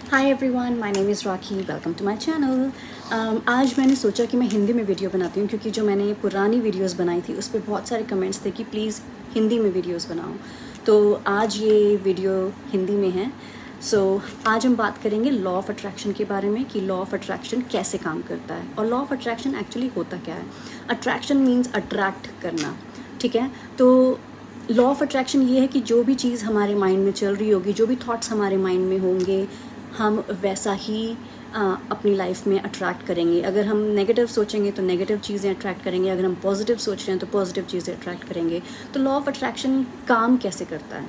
Hi everyone, my name is Rakhi, welcome to my channel. आज मैंने सोचा कि मैं हिंदी में वीडियो बनाती हूँ क्योंकि जो मैंने पुरानी वीडियोस बनाई थी उस पर बहुत सारे कमेंट्स थे कि प्लीज़ हिंदी में वीडियोस बनाओ। तो आज ये वीडियो हिंदी में है। आज हम बात करेंगे लॉ ऑफ अट्रैक्शन के बारे में कि लॉ ऑफ अट्रैक्शन कैसे काम करता है और लॉ ऑफ अट्रैक्शन एक्चुअली होता क्या है। अट्रैक्शन मीन्स अट्रैक्ट करना, ठीक है। तो लॉ ऑफ अट्रैक्शन ये है कि जो भी चीज़ हमारे माइंड में चल रही होगी, जो भी थॉट्स हमारे माइंड में होंगे, हम वैसा ही अपनी लाइफ में अट्रैक्ट करेंगे। अगर हम नेगेटिव सोचेंगे तो नेगेटिव चीज़ें अट्रैक्ट करेंगे, अगर हम पॉजिटिव सोच रहे हैं तो पॉजिटिव चीज़ें अट्रैक्ट करेंगे। तो लॉ ऑफ अट्रैक्शन काम कैसे करता है?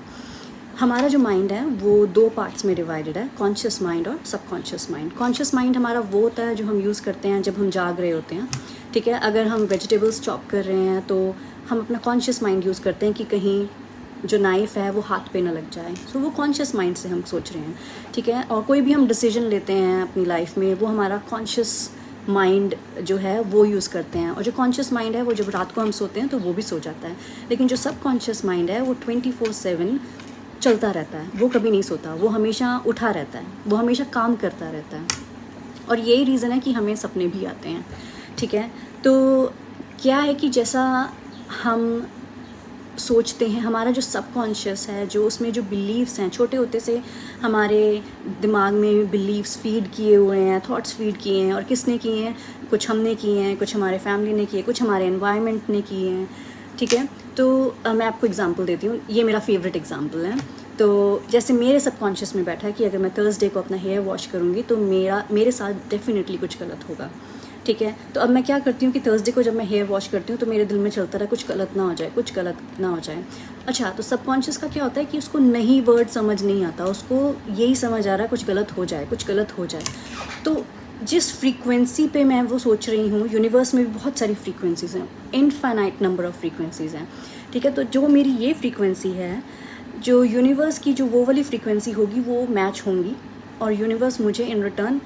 हमारा जो माइंड है वो दो पार्ट्स में डिवाइडेड है, कॉन्शियस माइंड और सबकॉन्शियस माइंड। कॉन्शियस माइंड हमारा वो होता है जो हम यूज़ करते हैं जब हम जाग रहे होते हैं, ठीक है। अगर हम वेजिटेबल्स चॉप कर रहे हैं तो हम अपना कॉन्शियस माइंड यूज़ करते हैं कि कहीं जो नाइफ है वो हाथ पे ना लग जाए। सो वो कॉन्शियस माइंड से हम सोच रहे हैं, ठीक है। और कोई भी हम डिसीजन लेते हैं अपनी लाइफ में, वो हमारा कॉन्शियस माइंड जो है वो यूज़ करते हैं। और जो कॉन्शियस माइंड है वो जब रात को हम सोते हैं तो वो भी सो जाता है, लेकिन जो सब कॉन्शियस माइंड है वो 24/7 चलता रहता है, वो कभी नहीं सोता, वो हमेशा उठा रहता है, वो हमेशा काम करता रहता है। और यही रीज़न है कि हमें सपने भी आते हैं, ठीक है। तो क्या है कि जैसा हम सोचते हैं, हमारा जो सबकॉन्शियस है, जो उसमें जो बिलीव्स हैं, छोटे होते से हमारे दिमाग में बिलीव्स फीड किए हुए हैं, थॉट्स फीड किए हैं। और किसने किए हैं? कुछ हमने किए हैं, कुछ हमारे फैमिली ने किए, कुछ हमारे एनवायरनमेंट ने किए हैं, ठीक है। तो मैं आपको एग्जांपल देती हूँ, ये मेरा फेवरेट एग्जांपल है। तो जैसे मेरे सबकॉन्शियस में बैठा है कि अगर मैं थर्सडे को अपना हेयर वॉश करूँगी तो मेरे साथ डेफिनेटली कुछ गलत होगा, ठीक है। तो अब मैं क्या करती हूँ कि थर्सडे को जब मैं हेयर वॉश करती हूँ तो मेरे दिल में चलता रहा कुछ गलत ना हो जाए, कुछ गलत ना हो जाए। अच्छा, तो सबकॉन्शियस का क्या होता है कि उसको नहीं वर्ड समझ नहीं आता, उसको यही समझ आ रहा है कुछ गलत हो जाए, कुछ गलत हो जाए। तो जिस फ्रीक्वेंसी पे मैं वो सोच रही हूँ, यूनिवर्स में भी बहुत सारी फ्रीक्वेंसीज़ हैं, इनफाइनाइट नंबर ऑफ फ्रीक्वेंसीज़ हैं, ठीक है। तो जो मेरी ये फ्रीक्वेंसी है, जो यूनिवर्स की जो वो वाली फ्रीक्वेंसी होगी वो मैच होंगी और यूनिवर्स मुझे इन रिटर्न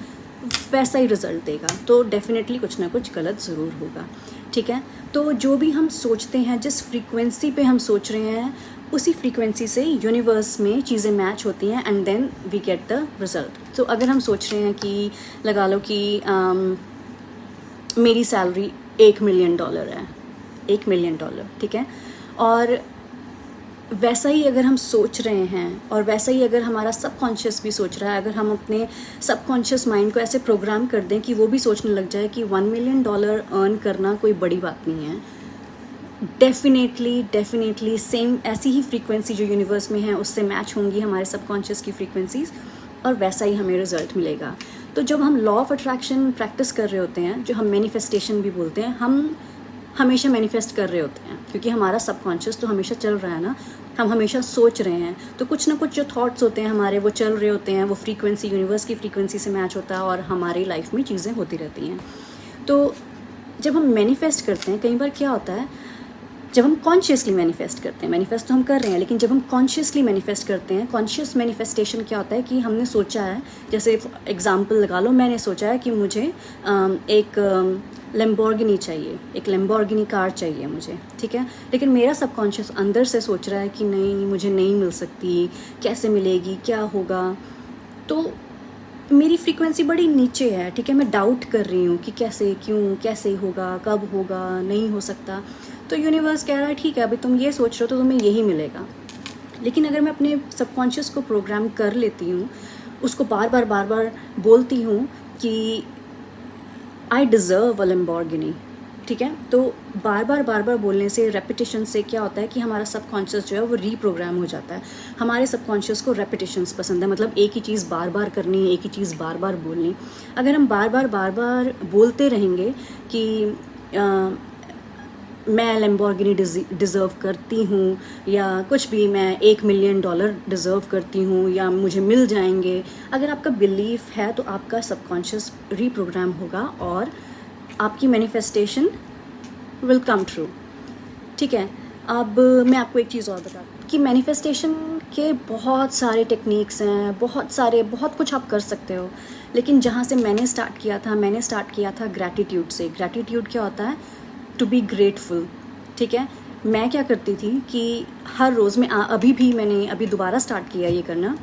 वैसा ही रिज़ल्ट देगा। तो डेफिनेटली कुछ ना कुछ गलत ज़रूर होगा, ठीक है। तो जो भी हम सोचते हैं, जिस फ्रीक्वेंसी पे हम सोच रहे हैं, उसी फ्रीक्वेंसी से यूनिवर्स में चीज़ें मैच होती हैं and then we get the result. तो अगर हम सोच रहे हैं कि लगा लो कि मेरी सैलरी $1 मिलियन है, $1 मिलियन, ठीक है। और वैसा ही अगर हम सोच रहे हैं और वैसा ही अगर हमारा सबकॉन्शियस भी सोच रहा है, अगर हम अपने सबकॉन्शियस माइंड को ऐसे प्रोग्राम कर दें कि वो भी सोचने लग जाए कि $1 मिलियन अर्न करना कोई बड़ी बात नहीं है, डेफिनेटली सेम ऐसी ही फ्रीक्वेंसी जो यूनिवर्स में है उससे मैच होंगी हमारे सबकॉन्शियस की फ्रीक्वेंसीज और वैसा ही हमें रिजल्ट मिलेगा। तो जब हम लॉ ऑफ अट्रैक्शन प्रैक्टिस कर रहे होते हैं, जो हम मैनिफेस्टेशन भी बोलते हैं, हम हमेशा मैनिफेस्ट कर रहे होते हैं क्योंकि हमारा सबकॉन्शियस तो हमेशा चल रहा है ना, हम हमेशा सोच रहे हैं। तो कुछ ना कुछ जो थॉट्स होते हैं हमारे वो चल रहे होते हैं, वो फ्रीक्वेंसी यूनिवर्स की फ्रीक्वेंसी से मैच होता है और हमारी लाइफ में चीज़ें होती रहती हैं। तो जब हम मैनिफेस्ट करते हैं, कई बार क्या होता है, जब हम कॉन्शियसली मैनिफेस्ट करते हैं, मैनिफेस्ट तो हम कर रहे हैं, लेकिन जब हम कॉन्शियसली मैनिफेस्ट करते हैं, कॉन्शियस मैनिफेस्टेशन क्या होता है कि हमने सोचा है, जैसे एग्जांपल लगा लो, मैंने सोचा है कि मुझे एक लैम्बोर्गिनी चाहिए, एक लैम्बोर्गिनी कार चाहिए मुझे, ठीक है। लेकिन मेरा सबकॉन्शियस अंदर से सोच रहा है कि नहीं, मुझे नहीं मिल सकती, कैसे मिलेगी, क्या होगा। तो मेरी फ्रीक्वेंसी बड़ी नीचे है, ठीक है। मैं डाउट कर रही हूँ कि कैसे, क्यों, कैसे होगा, कब होगा, नहीं हो सकता। तो यूनिवर्स कह रहा है ठीक है, अभी तुम ये सोच रहे हो तो तुम्हें यही मिलेगा। लेकिन अगर मैं अपने सबकॉन्शियस को प्रोग्राम कर लेती हूँ, उसको बार बार बोलती हूँ कि आई डिज़र्व अ लैम्बोर्गिनी, ठीक है। तो बार बार बोलने से, रेपिटेशन से क्या होता है कि हमारा सबकॉन्शियस जो है वो रीप्रोग्राम हो जाता है। हमारे सबकॉन्शियस को रेपिटेशंस पसंद है, मतलब एक ही चीज़ बार बार करनी, एक ही चीज़ बार बार बोलनी। अगर हम बार बार बोलते रहेंगे कि मैं लैम्बोर्गिनी डिज़र्व करती हूँ, या कुछ भी, मैं $1 मिलियन डिज़र्व करती हूँ, या मुझे मिल जाएंगे, अगर आपका बिलीफ है तो आपका सबकॉन्शियस रीप्रोग्राम होगा और आपकी मैनिफेस्टेशन विल कम ट्रू, ठीक है। अब मैं आपको एक चीज़ और बता दूँ कि मैनिफेस्टेशन के बहुत सारे टेक्निक्स हैं, बहुत कुछ आप कर सकते हो। लेकिन जहाँ से मैंने स्टार्ट किया था ग्रैटिट्यूड से। ग्रैटिट्यूड क्या होता है? टू बी ग्रेटफुल, ठीक है। मैं क्या करती थी कि हर रोज़ में अभी दोबारा स्टार्ट किया ये करना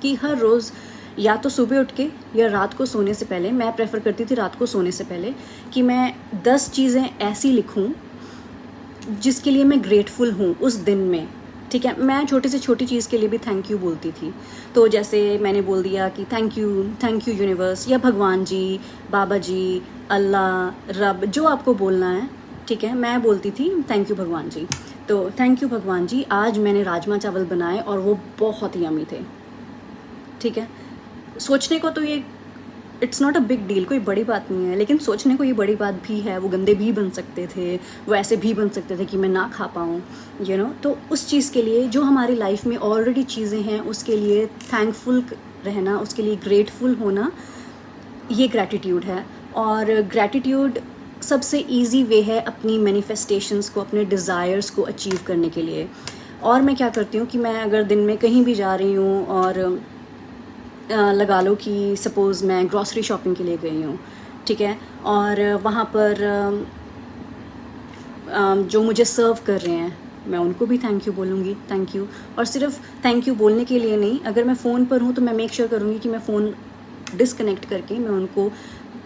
कि हर रोज़ या तो सुबह उठ के या रात को सोने से पहले, मैं प्रेफर करती थी रात को सोने से पहले, कि मैं 10 चीज़ें ऐसी लिखूं जिसके लिए मैं ग्रेटफुल हूँ उस दिन में। ठीक है, मैं छोटी से छोटी चीज़ के लिए भी थैंक यू बोलती थी। तो जैसे मैंने बोल दिया कि थैंक यू यूनिवर्स, या भगवान जी, बाबा जी, अल्लाह, रब, जो आपको बोलना है। ठीक है, मैं बोलती थी थैंक यू भगवान जी। तो थैंक यू भगवान जी, आज मैंने राजमा चावल बनाए और वो बहुत यमी थे। ठीक है, सोचने को तो ये it's not a big deal, कोई बड़ी बात नहीं है, लेकिन सोचने को ये बड़ी बात भी है। वो गंदे भी बन सकते थे, वो ऐसे भी बन सकते थे कि मैं ना खा पाऊँ, यू नो। तो उस चीज़ के लिए, जो हमारी लाइफ में ऑलरेडी चीज़ें हैं, उसके लिए थैंकफुल रहना, उसके लिए ग्रेटफुल होना, ये ग्रैटिट्यूड है। और ग्रैटिट्यूड सबसे ईजी वे है अपनी मैनिफेस्टेशंस को, अपने डिज़ायर्स को अचीव करने के लिए। और मैं क्या करती हूँ कि मैं अगर दिन में कहीं भी जा रही हूँ और लगा लो कि सपोज़ मैं ग्रॉसरी शॉपिंग के लिए गई हूँ, ठीक है, और वहाँ पर जो मुझे सर्व कर रहे हैं, मैं उनको भी थैंक यू बोलूँगी, थैंक यू। और सिर्फ थैंक यू बोलने के लिए नहीं, अगर मैं फ़ोन पर हूँ तो मैं मेक श्योर करूँगी कि मैं फ़ोन डिसकनेक्ट करके मैं उनको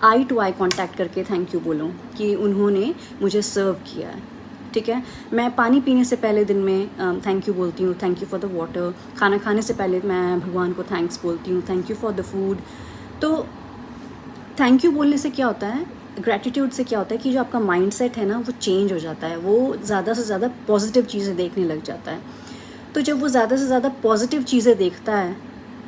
आई टू आई कांटेक्ट करके थैंक यू बोलूँ कि उन्होंने मुझे सर्व किया है। ठीक है, मैं पानी पीने से पहले दिन में थैंक यू बोलती हूँ, thank you for the water. खाना खाने से पहले मैं भगवान को थैंक्स बोलती हूँ, thank you for the food. तो थैंक यू बोलने से क्या होता है, ग्रैटिट्यूड से क्या होता है कि जो आपका माइंडसेट है ना, वो चेंज हो जाता है, वो ज़्यादा से ज़्यादा पॉजिटिव चीज़ें देखने लग जाता है। तो जब वो ज़्यादा से ज़्यादा पॉजिटिव चीज़ें देखता है,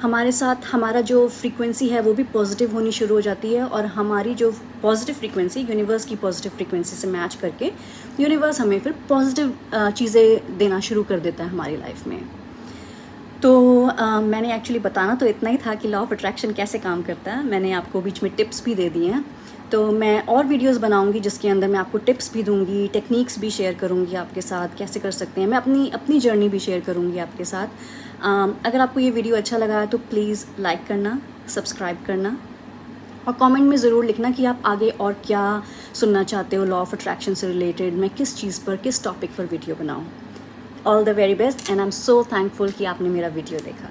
हमारे साथ हमारा जो फ्रीक्वेंसी है वो भी पॉजिटिव होनी शुरू हो जाती है, और हमारी जो पॉजिटिव फ्रीक्वेंसी यूनिवर्स की पॉजिटिव फ्रीक्वेंसी से मैच करके यूनिवर्स हमें फिर पॉजिटिव चीज़ें देना शुरू कर देता है हमारी लाइफ में। तो मैंने एक्चुअली बताना तो इतना ही था कि लॉ ऑफ अट्रैक्शन कैसे काम करता है। मैंने आपको बीच में टिप्स भी दे दिए हैं। तो मैं और वीडियोस बनाऊंगी जिसके अंदर मैं आपको टिप्स भी दूंगी, टेक्निक्स भी शेयर करूंगी आपके साथ, कैसे कर सकते हैं। मैं अपनी जर्नी भी शेयर करूंगी आपके साथ। अगर आपको ये वीडियो अच्छा लगा है तो प्लीज़ लाइक करना, सब्सक्राइब करना, और कमेंट में ज़रूर लिखना कि आप आगे और क्या सुनना चाहते हो लॉ ऑफ अट्रैक्शन से रिलेटेड, मैं किस चीज़ पर, किस टॉपिक पर वीडियो बनाऊँ। All the very best, and I am so thankful कि आपने मेरा वीडियो देखा।